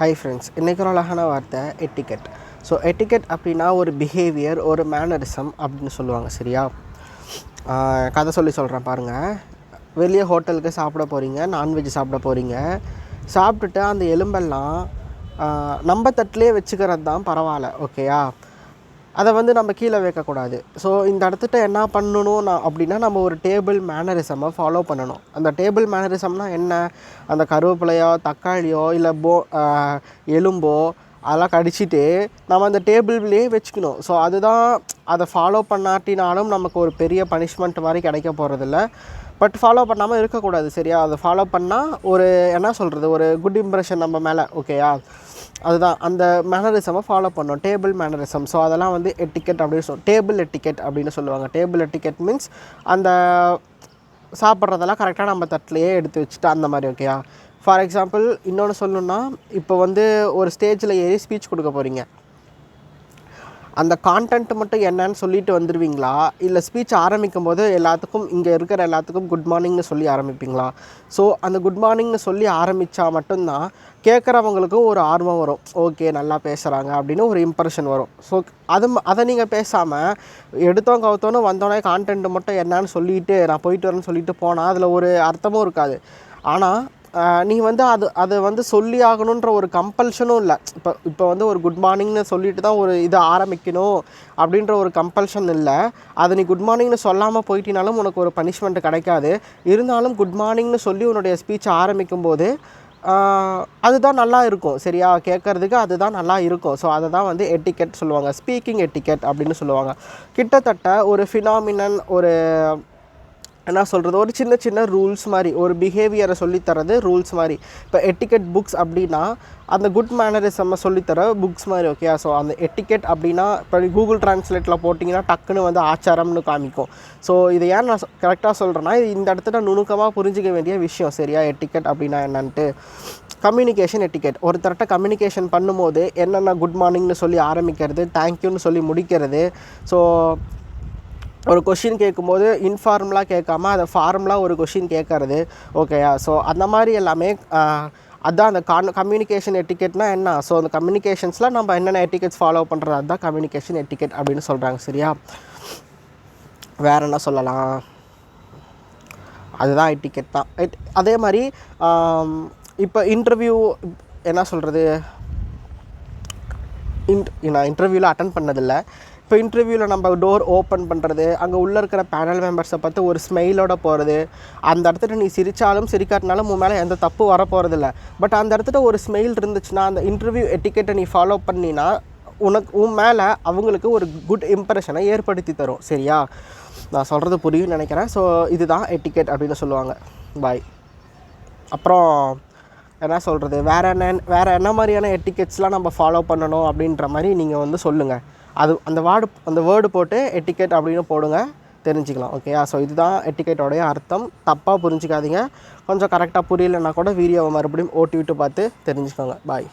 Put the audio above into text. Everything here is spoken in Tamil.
ஹாய் ஃப்ரெண்ட்ஸ், இன்றைக்கி ஒரு அழகான வார்த்தை எட்டிக்கெட். ஸோ எட்டிக்கெட் அப்படின்னா ஒரு பிஹேவியர், ஒரு மேனரிசம் அப்படின்னு சொல்லுவாங்க. சரியா? கதை சொல்கிறேன் பாருங்கள். வெளியே ஹோட்டலுக்கு சாப்பிட போகிறீங்க, நான்வெஜ் சாப்பிட போகிறீங்க. சாப்பிட்டுட்டு அந்த எலும்பெல்லாம் நம்ம தட்டிலே வச்சுக்கிறது தான் பரவாயில்ல, ஓகேயா? அதை நம்ம கீழே வைக்கக்கூடாது. ஸோ இந்த இடத்துட்ட என்ன பண்ணணும் அப்படின்னா, நம்ம ஒரு டேபிள் மேனரிசமை ஃபாலோ பண்ணணும். அந்த டேபிள் மேனரிசம்னால் என்ன? அந்த கருவேப்பிலையோ தக்காளியோ இல்லை எலும்போ அதெல்லாம் கடிச்சிட்டு நம்ம அந்த டேபிள்லேயே வச்சுக்கணும். ஸோ அதுதான். அதை ஃபாலோ பண்ணாட்டினாலும் நமக்கு ஒரு பெரிய பனிஷ்மெண்ட் மாதிரி கிடைக்க போகிறதில்ல. பட் ஃபாலோ பண்ணாமல் இருக்கக்கூடாது. சரியா? அதை ஃபாலோ பண்ணால் ஒரு என்ன சொல்கிறது, ஒரு குட் இம்ப்ரெஷன் நம்ம மேலே, ஓகேயா? அதுதான் அந்த மேனரிசமை ஃபாலோ பண்ணோம், டேபிள் மேனரிசம். ஸோ அதெல்லாம் எட்டிக்கெட் அப்படின்னு டேபிள் எட்டிக்கெட் அப்படின்னு சொல்லுவாங்க. டேபிள் எட்டிக்கெட் மீன்ஸ் அந்த சாப்பிட்றதெல்லாம் கரெக்டாக நம்ம தட்டிலையே எடுத்து வச்சுட்டு அந்த மாதிரி, ஓகேயா? ஃபார் எக்ஸாம்பிள் இன்னொன்று சொல்லணுன்னா, இப்போ ஒரு ஸ்டேஜில் ஏறி ஸ்பீச் கொடுக்க போகிறீங்க. அந்த கான்டென்ட் மட்டும் என்னன்னு சொல்லிட்டு வந்துடுவீங்களா, இல்லை ஸ்பீச் ஆரம்பிக்கும் போது எல்லாத்துக்கும், இங்கே இருக்கிற எல்லாத்துக்கும் குட் மார்னிங்னு சொல்லி ஆரம்பிப்பீங்களா? ஸோ அந்த குட் மார்னிங்னு சொல்லி ஆரம்பித்தா மட்டும்தான் கேட்குறவங்களுக்கும் ஒரு ஆர்வம் வரும். ஓகே, நல்லா பேசுகிறாங்க அப்படின்னு ஒரு இம்ப்ரெஷன் வரும். ஸோ அதை நீங்கள் பேசாமல் எடுத்தோம் கவுத்தோன்னு வந்தோடனே கான்டென்ட் மட்டும் என்னன்னு சொல்லிவிட்டு நான் போயிட்டு வரேன்னு சொல்லிட்டு போனால் அதில் ஒரு அர்த்தமும் இருக்காது. ஆனால் நீ அதை சொல்லி ஆகணுன்ற ஒரு கம்பல்ஷனும் இல்லை. இப்போ ஒரு குட் மார்னிங்னு சொல்லிட்டு தான் ஒரு இதை ஆரம்பிக்கணும் அப்படின்ற ஒரு கம்பல்ஷன் இல்லை. அதை நீ குட் மார்னிங்னு சொல்லாமல் போயிட்டினாலும் உனக்கு ஒரு பனிஷ்மெண்ட் கிடைக்காது. இருந்தாலும் குட் மார்னிங்னு சொல்லி உன்னுடைய ஸ்பீச்சை ஆரம்பிக்கும்போது அதுதான் நல்லா இருக்கும். சரியா? கேட்குறதுக்கு அதுதான் நல்லா இருக்கும். ஸோ அதை தான் எட்டிக்கெட் சொல்லுவாங்க, ஸ்பீக்கிங் எட்டிக்கெட் அப்படின்னு சொல்லுவாங்க. கிட்டத்தட்ட ஒரு ஃபினாமினன், ஒரு என்ன சொல்கிறது, ஒரு சின்ன சின்ன ரூல்ஸ் மாதிரி, ஒரு பிஹேவியரை சொல்லித்தரது ரூல்ஸ் மாதிரி. இப்போ எட்டிக்கெட் புக்ஸ் அப்படின்னா அந்த குட் மேனரிசம்மை சொல்லித்தர புக்ஸ் மாதிரி, ஓகே? ஸோ அந்த எட்டிக்கெட் அப்படின்னா இப்போ கூகுள் ட்ரான்ஸ்லேட்டில் போட்டிங்கன்னா டக்குன்னு ஆச்சாரம்னு காமிக்கும். ஸோ இதை ஏன் நான் கரெக்டாக சொல்கிறேன்னா, இது இந்த இடத்துல நுணுக்கமாக புரிஞ்சிக்க வேண்டிய விஷயம். சரியா? எட்டிக்கெட் அப்படின்னா என்னன்ட்டு. கம்யூனிகேஷன் எட்டிக்கெட். ஒருத்தர்கிட்ட கம்யூனிகேஷன் பண்ணும்போது என்னென்ன குட் மார்னிங்னு சொல்லி ஆரம்பிக்கிறது, தேங்க்யூன்னு சொல்லி முடிக்கிறது. ஸோ ஒரு கொஷின் கேட்கும்போது இன்ஃபார்மலாக கேட்காம அதை ஃபார்மலாக ஒரு கொஷின் கேட்குறது, ஓகேயா? ஸோ அந்த மாதிரி எல்லாமே அதுதான் அந்த கம்யூனிகேஷன் எட்டிக்கெட்னால் என்ன. ஸோ அந்த கம்யூனிகேஷன்ஸில் நம்ம என்னென்ன எட்டிக்கெட்ஸ் ஃபாலோ பண்ணுறது, அதுதான் கம்யூனிகேஷன் எட்டிக்கெட் அப்படின்னு சொல்கிறாங்க. சரியா? வேறு என்ன சொல்லலாம்? அதுதான் எட்டிக்கெட் தான். அதே மாதிரி இப்போ இன்டர்வியூ என்ன சொல்கிறது, நான் இன்டர்வியூவில் அட்டன் பண்ணதில்லை. இப்போ இன்டர்வியூவில் நம்ம டோர் ஓப்பன் பண்ணுறது, அங்கே உள்ளே இருக்கிற பேனல் மெம்பர்ஸை பார்த்து ஒரு ஸ்மைலோட போகிறது. அந்த இடத்துல நீ சிரித்தாலும் சிரிக்காட்டினாலும் உன் மேலே எந்த தப்பு வரப்போகிறதில்ல. பட் அந்த இடத்துல ஒரு ஸ்மைல் இருந்துச்சுன்னா, அந்த இன்டர்வியூ எட்டிக்கெட்டை நீ ஃபாலோ பண்ணினா உன் மேலே அவங்களுக்கு ஒரு குட் இம்ப்ரெஷனை ஏற்படுத்தி தரும். சரியா? நான் சொல்கிறது புரியும்னு நினைக்கிறேன். ஸோ இதுதான் எட்டிக்கெட் அப்படின்னு சொல்லுவாங்க. பாய். அப்புறம் என்ன சொல்கிறது, வேறு என்ன மாதிரியான எட்டிக்கெட்ஸ்லாம் நம்ம ஃபாலோ பண்ணணும் அப்படின்ற மாதிரி நீங்கள் சொல்லுங்கள். அந்த வேர்டு போட்டு எட்டிக்கெட் அப்படின்னு போடுங்க, தெரிஞ்சுக்கலாம். ஓகேயா? ஸோ இதுதான் எட்டிக்கெட்டோடைய அர்த்தம். தப்பாக புரிஞ்சிக்காதீங்க. கொஞ்சம் கரெக்டாக புரியலைன்னா கூட வீடியோவை மறுபடியும் ஓட்டி விட்டு பார்த்து தெரிஞ்சுக்கோங்க. பாய்.